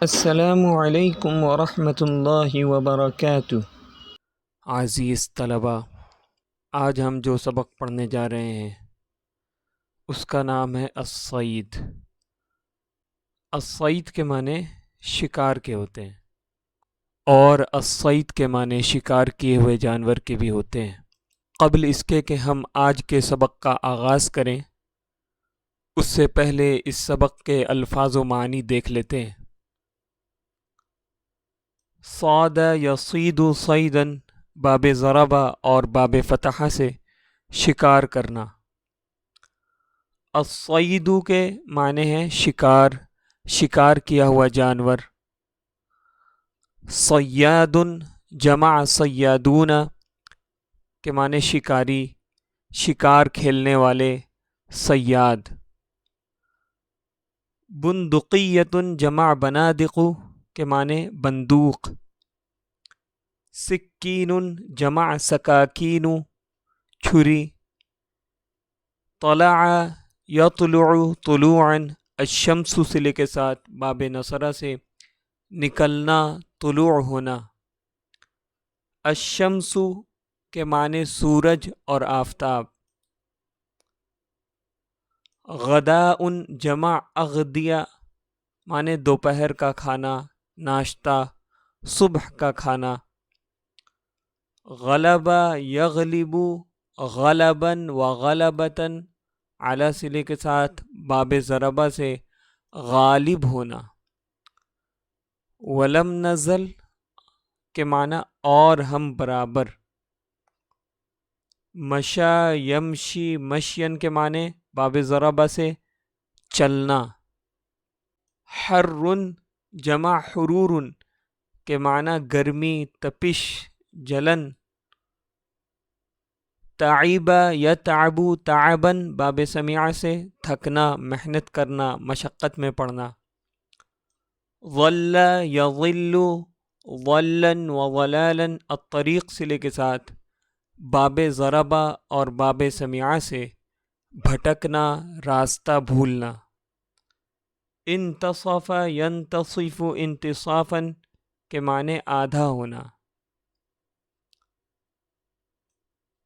السلام علیکم ورحمۃ اللہ وبرکاتہ۔ عزیز طلبہ، آج ہم جو سبق پڑھنے جا رہے ہیں اس کا نام ہے الصید۔ الصید کے معنی شکار کے ہوتے ہیں اور الصید کے معنی شکار کیے ہوئے جانور کے بھی ہوتے ہیں۔ قبل اس کے کہ ہم آج کے سبق کا آغاز کریں اس سے پہلے اس سبق کے الفاظ و معنی دیکھ لیتے ہیں۔ صاد یصید صیدن، باب ضربہ اور باب فتحہ سے شکار کرنا۔ الصید کے معنی ہے شکار، شکار کیا ہوا جانور۔ صیاد جمع صیادون کے معنی شکاری، شکار کھیلنے والے، صیاد۔ بندقیت جمع بنادق کے معنی بندوق۔ سکین جمع سکاکین، چھری۔ طلع یطلع طلوعا، الشمس صلے کے ساتھ باب نصرہ سے نکلنا، طلوع ہونا۔ الشمس کے معنی سورج اور آفتاب۔ غداء جمع اغدیہ، معنی دوپہر کا کھانا، ناشتہ، صبح کا کھانا۔ غلب یغلب غلبا وغلبتا، اعلیٰ صلے کے ساتھ باب ضربہ سے غالب ہونا۔ ولم نزل کے معنی اور ہم برابر۔ مشا یمشی مشین کے معنی باب ضربہ سے چلنا۔ حر جمع حرور کے معنی گرمی، تپش، جلن۔ تعب یتعب تعبا، باب سمیعہ سے تھکنا، محنت کرنا، مشقت میں پڑنا۔ ضل یضل ضلا وضلالا، الطریق صلے کے ساتھ باب ضربہ اور باب سمیعہ سے بھٹکنا، راستہ بھولنا۔ انتصف ینتصف انتصافا کے معنی آدھا ہونا۔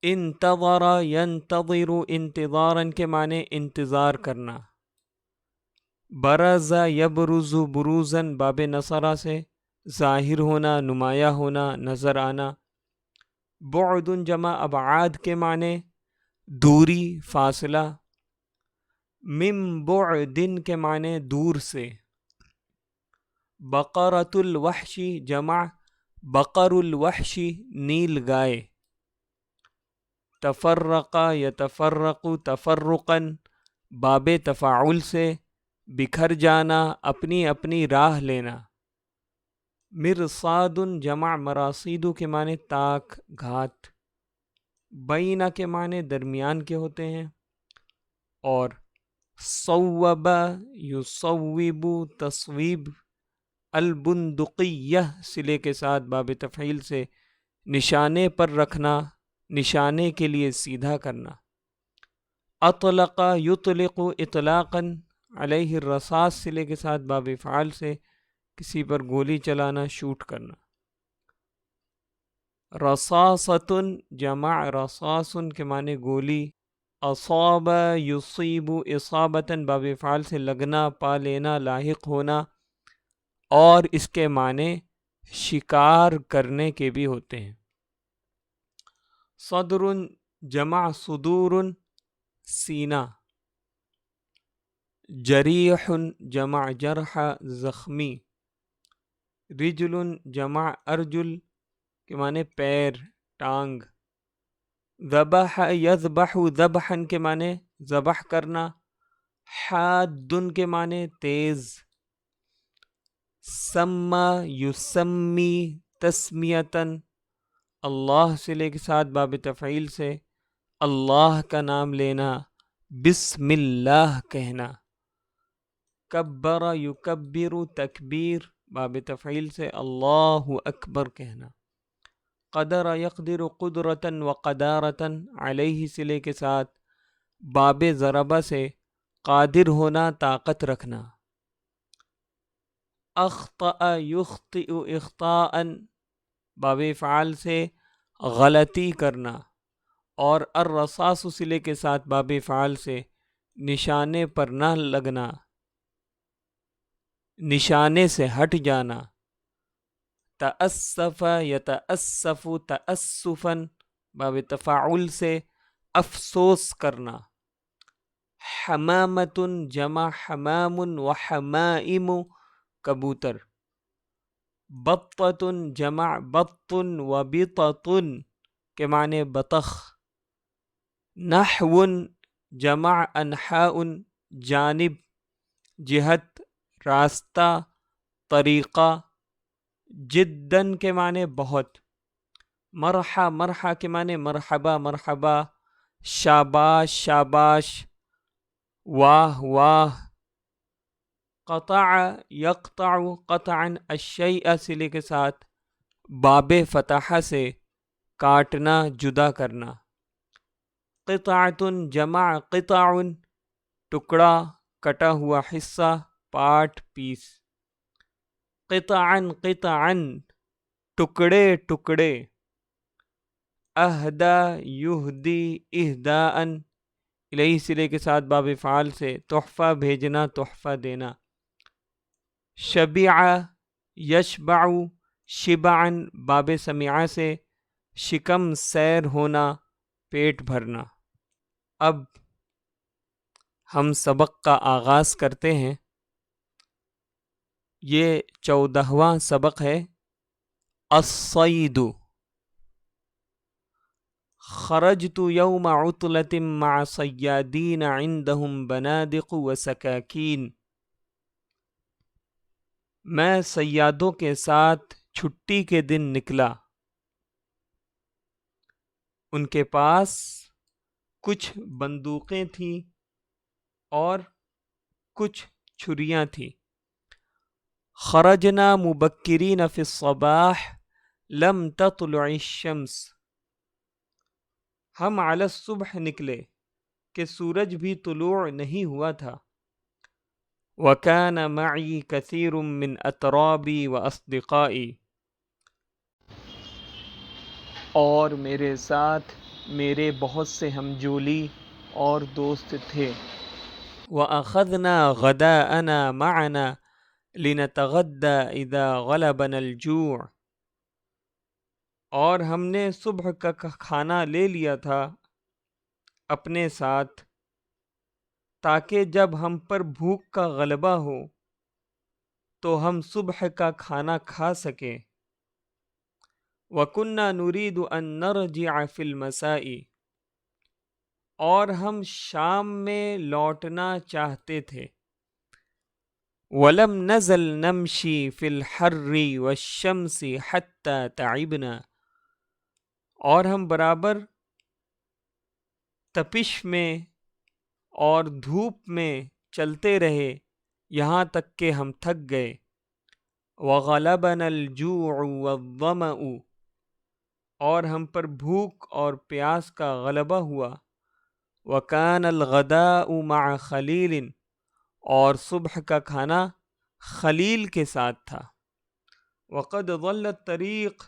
انتظر ینتظر انتظارا کے معنی انتظار کرنا۔ برز یبرز بروزا، باب نصرہ سے ظاہر ہونا، نمایاں ہونا، نظر آنا۔ بعد جمع ابعاد کے معنی دوری، فاصلہ۔ من بعد کے معنی دور سے۔ بقرۃ الوحش جمع بقر الوحش، نیل گائے۔ تفرق یتفرق تفرقا، باب تفاعل سے بکھر جانا، اپنی اپنی راہ لینا۔ مرصاد جمع مراصید کے معنی تاک، گھات۔ بین کے معنی درمیان کے ہوتے ہیں اور صوب یصوب تصویب۔ البندقیہ صلے کے ساتھ باب تفعیل سے نشانے پر رکھنا، نشانے کے لیے سیدھا کرنا۔ اطلق یطلق اطلاقا، علیہ الرصاص صلے کے ساتھ باب فعال سے کسی پر گولی چلانا، شوٹ کرنا۔ رصاصۃ جمع رصاص کے معنی گولی۔ اصاب یصیب اصابتا، باب فعال سے لگنا، پا لینا، لاحق ہونا، اور اس کے معنی شکار کرنے کے بھی ہوتے ہیں۔ صدر جمع صدور سینہ۔ جریح جمع جرح زخمی۔ رجل جمع ارجل کے معنی پیر، ٹانگ۔ ذبح یذبح ذبحا کے معنی ذبح کرنا۔ حاد کے معنی تیز۔ سما یسمی تسمیتا، اللہ صلے کے ساتھ باب تفعیل سے اللہ کا نام لینا، بسم اللہ کہنا۔ کبر یکبر تکبیر، باب تفعیل سے اللہ اکبر کہنا۔ قدر یقدر قدرتا وقدارتا، علیہ صلے کے ساتھ باب ضربہ سے قادر ہونا، طاقت رکھنا۔ اخطأ یخطئ اخطاءً باب فعال سے غلطی کرنا، اور الرصاص صلے کے ساتھ باب فعال سے نشانے پر نہ لگنا، نشانے سے ہٹ جانا۔ تأسف یتأسف تأسفاً باب تفاعل سے افسوس کرنا۔ حمامۃ جمع حمام و حمائم کبوتر۔ بطۃ جمع بط و بطۃ کے معنی بطخ۔ نحو جمع انحاء جانب، جہت، راستہ، طریقہ۔ جداً کے معنی بہت۔ مرحا مرحا کے معنی مرحبا مرحبا، شاباش شاباش، واہ واہ۔ قطع یقطع قطعا الشیء صلے کے ساتھ باب فتحہ سے کاٹنا، جدا کرنا۔ قطعۃ جمع قطع ٹکڑا، کٹا ہوا حصہ، پارٹ، پیس۔ قطعا قطعا ٹکڑے ٹکڑے۔ اہدا یہدی اہداء الیہ صلے کے ساتھ باب فعال سے تحفہ بھیجنا، تحفہ دینا۔ شبع یشبع شبعا باب سمیعہ سے شکم سیر ہونا، پیٹ بھرنا۔ اب ہم سبق کا آغاز کرتے ہیں۔ یہ 14واں سبق ہے۔ الصید۔ خرجت یوم عطلۃ مع صیادین عندهم بنادق و سکاکین۔ میں صیادوں کے ساتھ چھٹی کے دن نکلا، ان کے پاس کچھ بندوقیں تھیں اور کچھ چھریاں تھیں۔ خرجنا مبکرین فی الصباح لم تطلع الشمس۔ ہم علی الصبح نکلے کہ سورج بھی طلوع نہیں ہوا تھا۔ وَكَانَ مَعِي كَثِيرٌ مِّنْ أَتْرَابِي وَأَصْدِقَائِي۔ اور میرے ساتھ میرے بہت سے ہمجولی اور دوست تھے۔ وَأَخَذْنَا غَدَاءَنَا مَعَنَا لِنَتَغَدَّى إِذَا غَلَبَنَا الْجُوعُ۔ اور ہم نے صبح کا کھانا لے لیا تھا اپنے ساتھ، تاکہ جب ہم پر بھوک کا غلبہ ہو تو ہم صبح کا کھانا کھا سکیں۔ وَكُنَّا نُرِيدُ أَن نَّرْجِعَ فِي الْمَسَاءِ۔ اور ہم شام میں لوٹنا چاہتے تھے۔ وَلَمْ نَزَلْ نَمْشِي فِي الْحَرِّ وَالشَّمْسِ حَتَّى تَعِبْنَا۔ اور ہم برابر تپش میں اور دھوپ میں چلتے رہے یہاں تک کہ ہم تھک گئے۔ وَغَلَبَنَا الْجُوعُ وَالظَّمَأُ۔ اور ہم پر بھوک اور پیاس کا غلبہ ہوا۔ وَكَانَ الْغَدَاءُ مَعَ خَلِيلٍ۔ اور صبح کا کھانا خلیل کے ساتھ تھا۔ وَقَدْ ضَلَّ الطَّرِيقُ۔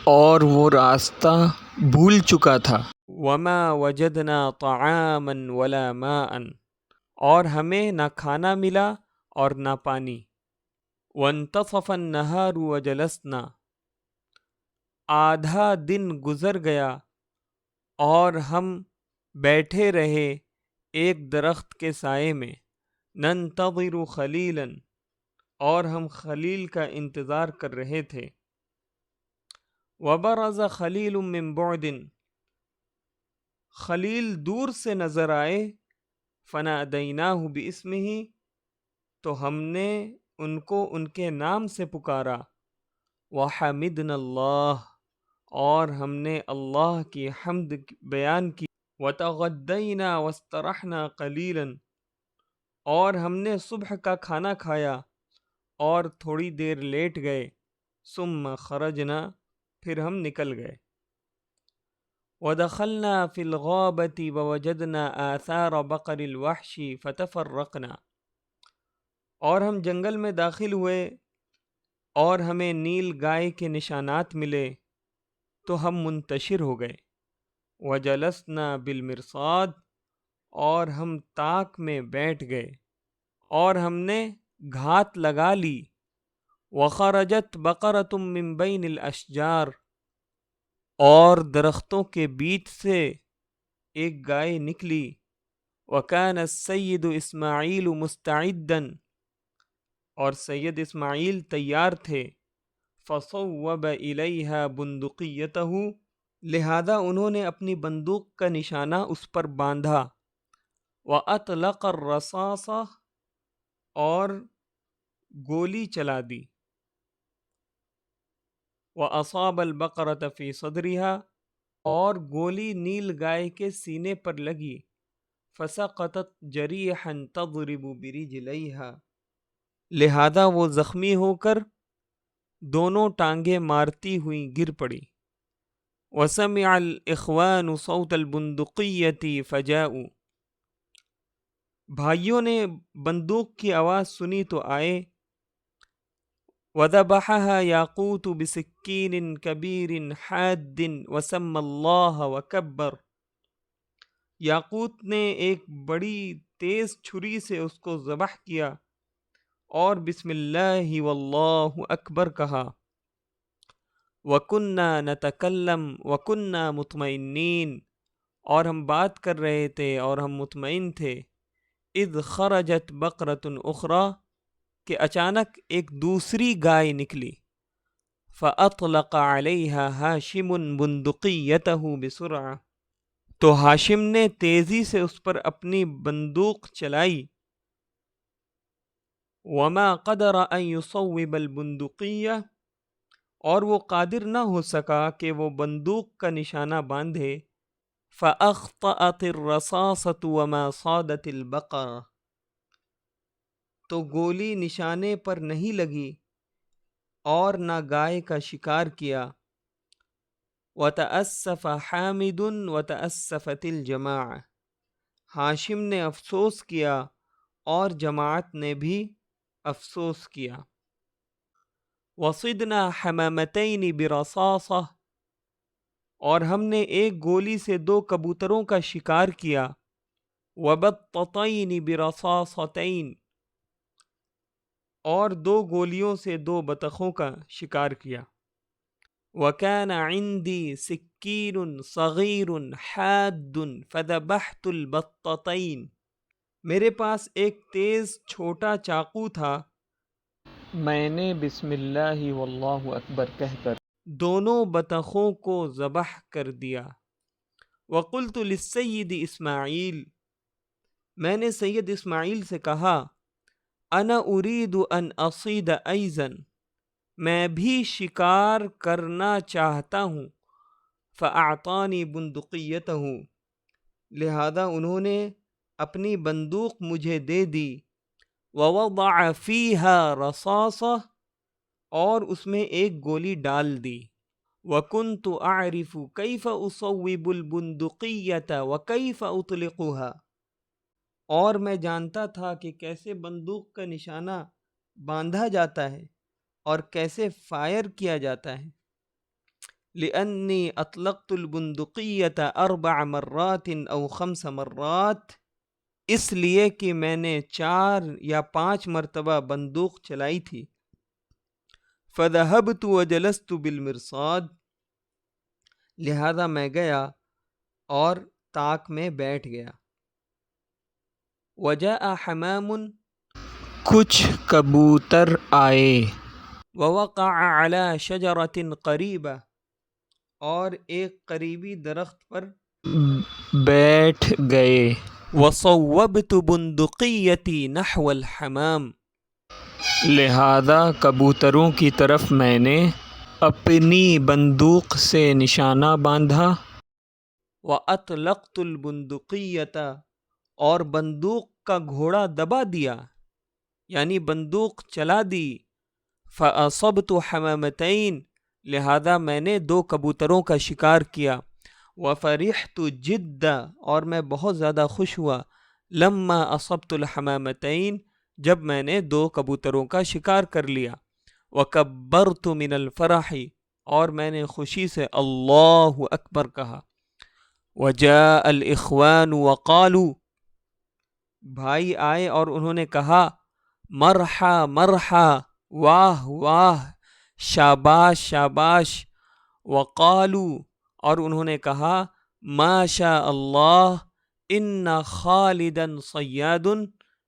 اور وہ راستہ بھول چکا تھا۔ وَمَا وَجَدْنَا طَعَامًا وَلَا مَاءً۔ اور ہمیں نہ کھانا ملا اور نہ پانی۔ وَانْتَصَفَ النَّهَارُ وَجَلَسْنَا۔ آدھا دن گزر گیا اور ہم بیٹھے رہے ایک درخت کے سائے میں۔ ننتظر خلیلا۔ اور ہم خلیل کا انتظار کر رہے تھے۔ وبرز خلیل من بعد۔ خلیل دور سے نظر آئے۔ فنادیناہ باسمہ۔ تو ہم نے ان کو ان کے نام سے پکارا۔ وحمدنا اللہ۔ اور ہم نے اللہ کی حمد بیان کی۔ وتغدینا واسترحنا قلیلا۔ اور ہم نے صبح کا کھانا کھایا اور تھوڑی دیر لیٹ گئے۔ ثم خرجنا۔ پھر ہم نکل گئے۔ ودخلنا فی الغابۃ ووجدنا آثار بقر الوحش فتفرقنا۔ اور ہم جنگل میں داخل ہوئے اور ہمیں نیل گائے کے نشانات ملے تو ہم منتشر ہو گئے۔ وجلسنا بالمرصاد، اور ہم طاق میں بیٹھ گئے اور ہم نے گھات لگا لی۔ وخرجت بقرۃ من بین الاشجار، اور درختوں کے بیچ سے ایک گائے نکلی۔ وکان السید اسماعیل مستعدا، اور سید اسماعیل تیار تھے۔ فصوب الیہا بندقیتہ، لہذا انہوں نے اپنی بندوق کا نشانہ اس پر باندھا۔ وَأَطْلَقَ الرَّصَاصَ، اور گولی چلا دی۔ وَأَصَابَ الْبَقَرَةَ فِي صَدْرِهَا، اور گولی نیل گائے کے سینے پر لگی۔ فَسَقَطَتْ جَرِيحًا تَضْرِبُ بِرِجْلَيْهَا، لہذا وہ زخمی ہو کر دونوں ٹانگیں مارتی ہوئیں گر پڑی۔ وَسَمِعَ الْإِخْوَانُ صَوْتَ الْبُنْدُقِيَّةِ فَجَاءُوا، بھائیوں نے بندوق کی آواز سنی تو آئے۔ وَذَبَحَهَا يَاقُوتُ بِسِكِّينٍ كَبِيرٍ حَادٍّ وَسَمَّى اللَّهَ وَكَبَّرَ، یاقوت نے ایک بڑی تیز چھری سے اس کو ذبح کیا اور بسم اللہ واللہ اکبر کہا۔ وَكُنَّا نَتَكَلَّمُ وَكُنَّا مُطْمَئِنِّينَ، اور ہم بات کر رہے تھے اور ہم مطمئن تھے۔ اذ خرجت بقرۃ اخری، کہ اچانک ایک دوسری گائے نکلی۔ فأطلق علیہا ہاشم بندقیتہ بسرعہ، تو ہاشم نے تیزی سے اس پر اپنی بندوق چلائی۔ وما قدر ان يصوب البندقیہ، اور وہ قادر نہ ہو سکا کہ وہ بندوق کا نشانہ باندھے۔ فأخطأت الرصاصة وما صادت البقرة، تو گولی نشانے پر نہیں لگی اور نہ گائے کا شکار کیا۔ وتأسف حامد وتأسفت الجماعة، ہاشم نے افسوس کیا اور جماعت نے بھی افسوس کیا۔ وصدنا حمامتین برصاصة، اور ہم نے ایک گولی سے 2 کبوتروں کا شکار کیا۔ وبطتین برصاصتین، اور 2 گولیوں سے 2 بطخوں کا شکار کیا۔ وَكَانَ عِنْدِي سِكِّينٌ صَغِيرٌ حَادٌّ فَذَبَحْتُ الْبَطَّتَيْنِ، میرے پاس ایک تیز چھوٹا چاقو تھا، میں نے بسم اللہ واللہ اکبر کہہ کر دونوں بطخوں کو ذبح کر دیا۔ وَقُلْتُ لِلسَّيِّدِ اسماعیل، میں نے سید اسماعیل سے کہا، انا اريد ان اصید ایضا، میں بھی شکار کرنا چاہتا ہوں۔ فاعطانی بندقیتہ، لہذا انہوں نے اپنی بندوق مجھے دے دی۔ ووضع فیہا رصاصہ، اور اس میں ایک گولی ڈال دی۔ وکنت اعرف کیف اصوب البندقیۃ وکیف اطلقها، اور میں جانتا تھا کہ کیسے بندوق کا نشانہ باندھا جاتا ہے اور کیسے فائر کیا جاتا ہے۔ لأنی اطلقت البندقیۃ 4 مرات او 5 مرات، اس لیے کہ میں نے 4 یا 5 مرتبہ بندوق چلائی تھی۔ فذهبت وجلست بالمرصاد، لہذا میں گیا اور طاق میں بیٹھ گیا۔ وجاء حمام، کچھ کبوتر آئے۔ ووقع على شجرة قریبہ، اور ایک قریبی درخت پر بیٹھ گئے۔ وصوبت بندقیتی نحو الحمام، لہذا کبوتروں کی طرف میں نے اپنی بندوق سے نشانہ باندھا۔ وَأَطْلَقْتُ الْبُنْدُقِيَّةَ، اور بندوق کا گھوڑا دبا دیا، یعنی بندوق چلا دی۔ فَأَصَبْتُ حَمَامَتَيْن، لہذا میں نے 2 کبوتروں کا شکار کیا۔ وَفَرِحْتُ جِدًّا، اور میں بہت زیادہ خوش ہوا۔ لَمَّا أَصَبْتُ الْحَمَامَتَيْن، جب میں نے 2 کبوتروں کا شکار کر لیا۔ وکبرت من الفرح، اور میں نے خوشی سے اللہ اکبر کہا۔ وجاء الاخوان وقالوا، بھائی آئے اور انہوں نے کہا مرحا مرحا، واہ واہ، شاباش شاباش۔ وقالوا، اور انہوں نے کہا ما شاء اللہ ان خالدا صیاد،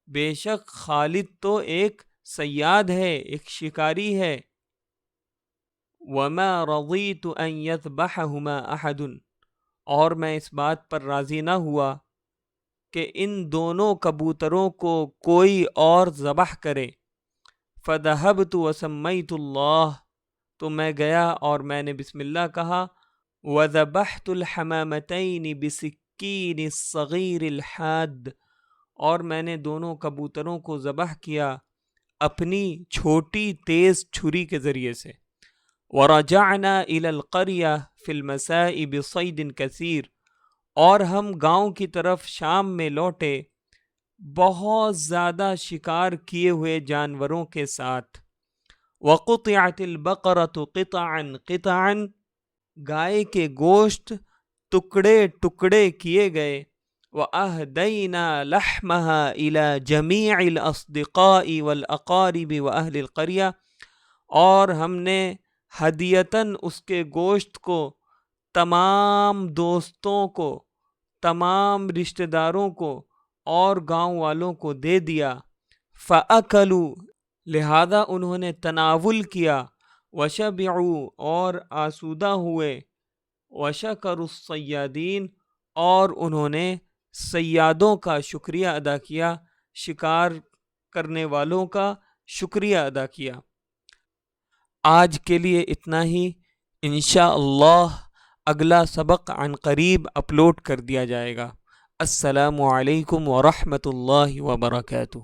بے شک خالد تو ایک صیاد ہے، ایک شکاری ہے۔ وما رضیت ان یذبحہما احد، اور میں اس بات پر راضی نہ ہوا کہ ان دونوں کبوتروں کو کوئی اور ذبح کرے۔ فذهبت وسمیت اللہ، تو میں گیا اور میں نے بسم اللہ کہا۔ وذبحت الحمامتین بسکین الصغیر الحاد، اور میں نے دونوں کبوتروں کو ذبح کیا اپنی چھوٹی تیز چھری کے ذریعے سے۔ ورجعنا الى القریہ فی المساء بصید کثیر، اور ہم گاؤں کی طرف شام میں لوٹے بہت زیادہ شکار کیے ہوئے جانوروں کے ساتھ۔ وقطعت البقرۃ قطعا قطعا، گائے کے گوشت ٹکڑے ٹکڑے کیے گئے۔ وَأَهْدَيْنَا لَحْمَهَا إِلَى جَمِيعِ الْأَصْدِقَاءِ وَالْأَقَارِبِ وَأَهْلِ الْقَرْيَةِ، اور ہم نے ہدیتاً اس کے گوشت کو تمام دوستوں کو، تمام رشتہ داروں کو اور گاؤں والوں کو دے دیا۔ فَأَكَلُوا، لہذا انہوں نے تناول کیا۔ وَشَبِعُوا، اور آسودہ ہوئے۔ وَشَكَرُوا الصَّيَّادِينَ، اور انہوں نے صیادوں کا شکریہ ادا کیا، شکار کرنے والوں کا شکریہ ادا کیا۔ آج کے لیے اتنا ہی، انشاءاللہ اگلا سبق عن قریب اپلوڈ کر دیا جائے گا۔ السلام علیکم ورحمۃ اللہ وبرکاتہ۔